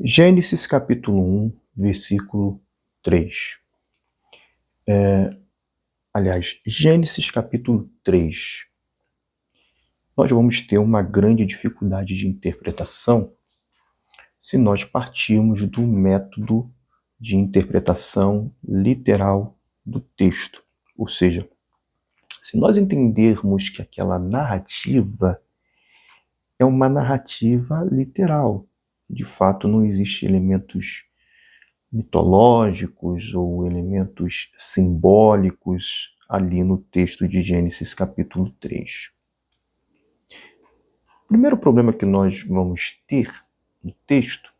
Gênesis capítulo 1, versículo 3. Aliás, Gênesis capítulo 3. Nós vamos ter uma grande dificuldade de interpretação se nós partirmos do método de interpretação literal do texto. Ou seja, se nós entendermos que aquela narrativa é uma narrativa literal, de fato não existem elementos mitológicos ou elementos simbólicos ali no texto de Gênesis capítulo 3. O primeiro problema que nós vamos ter no texto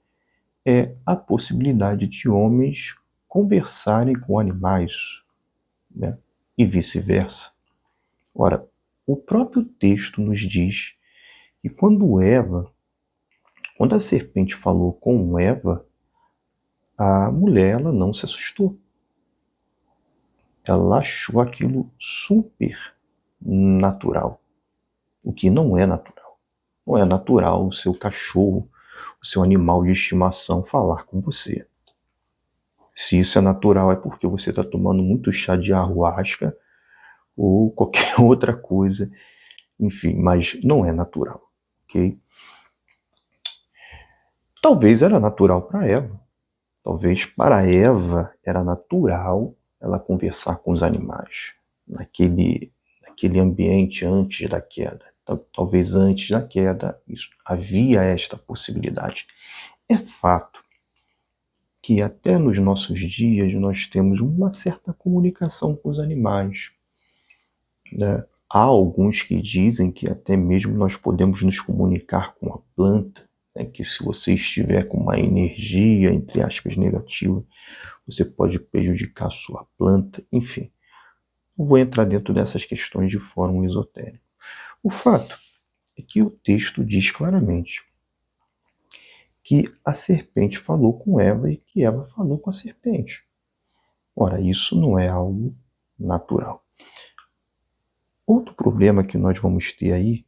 é a possibilidade de homens conversarem com animais, né? E vice-versa. Ora, o próprio texto nos diz que quando a serpente falou com Eva, a mulher ela não se assustou. Ela achou aquilo super natural, o que não é natural. Não é natural o seu cachorro, o seu animal de estimação falar com você. Se isso é natural é porque você está tomando muito chá de ayahuasca ou qualquer outra coisa, enfim, mas não é natural, ok? Talvez era natural para Eva. Talvez para Eva era natural ela conversar com os animais naquele ambiente antes da queda. Talvez antes da queda havia esta possibilidade. É fato que até nos nossos dias nós temos uma certa comunicação com os animais, né? Há alguns que dizem que até mesmo nós podemos nos comunicar com a planta, né? Que se você estiver com uma energia, entre aspas, negativa, você pode prejudicar a sua planta, enfim. Não vou entrar dentro dessas questões de forma esotérica. O fato é que o texto diz claramente que a serpente falou com Eva e que Eva falou com a serpente. Ora, isso não é algo natural. Outro problema que nós vamos ter aí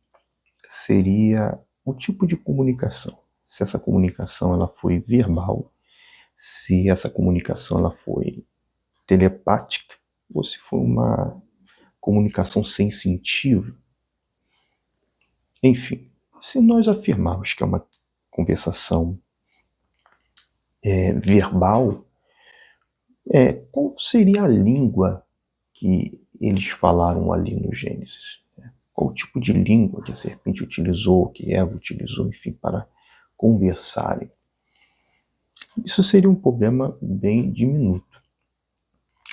seria o tipo de comunicação. Se essa comunicação ela foi verbal, se essa comunicação ela foi telepática, ou se foi uma comunicação sensitiva. Enfim, se nós afirmarmos que é uma conversação verbal, qual seria a língua que eles falaram ali no Gênesis? Qual o tipo de língua que a serpente utilizou, que Eva utilizou, enfim, para conversarem? Isso seria um problema bem diminuto.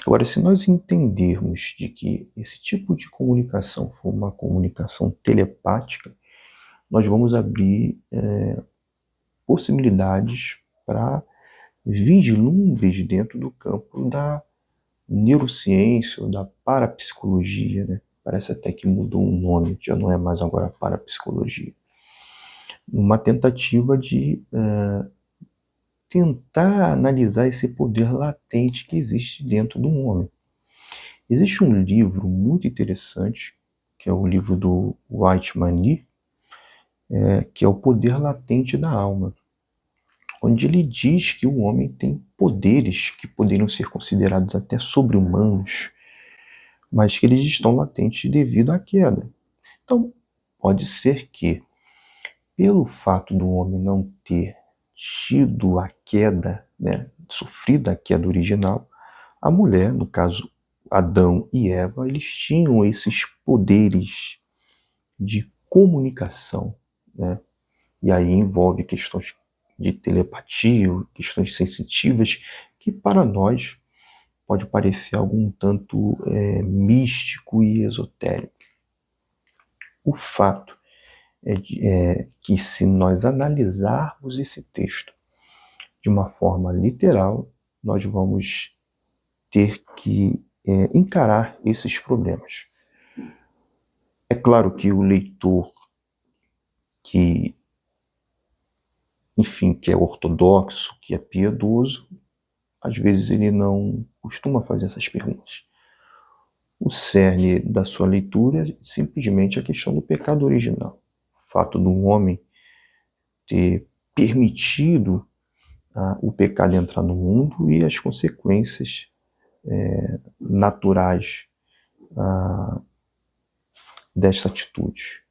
Agora, se nós entendermos de que esse tipo de comunicação for uma comunicação telepática, nós vamos abrir possibilidades para vislumbres dentro do campo da neurociência ou da parapsicologia, né? Parece até que mudou o nome, já não é mais agora parapsicologia. Uma tentativa de tentar analisar esse poder latente que existe dentro do homem. Existe um livro muito interessante, que é o livro do Whitman Nee, que é O Poder Latente da Alma, onde ele diz que o homem tem poderes que poderiam ser considerados até sobre-humanos, mas que eles estão latentes devido à queda. Então, pode ser que, pelo fato do homem não ter tido a queda, né, sofrido a queda original, a mulher, no caso Adão e Eva, eles tinham esses poderes de comunicação, né? E aí envolve questões de telepatia, questões sensitivas, que para nós pode parecer algum tanto místico e esotérico. O fato é que se nós analisarmos esse texto de uma forma literal, nós vamos ter que encarar esses problemas. É claro que o leitor que é ortodoxo, que é piedoso, às vezes ele não costuma fazer essas perguntas. O cerne da sua leitura é simplesmente a questão do pecado original. O fato do homem ter permitido o pecado entrar no mundo e as consequências naturais desta atitude.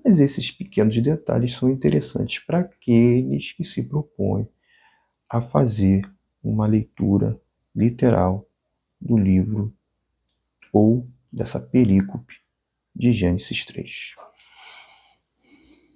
Mas esses pequenos detalhes são interessantes para aqueles que se propõem a fazer uma leitura literal do livro ou dessa perícope de Gênesis 3.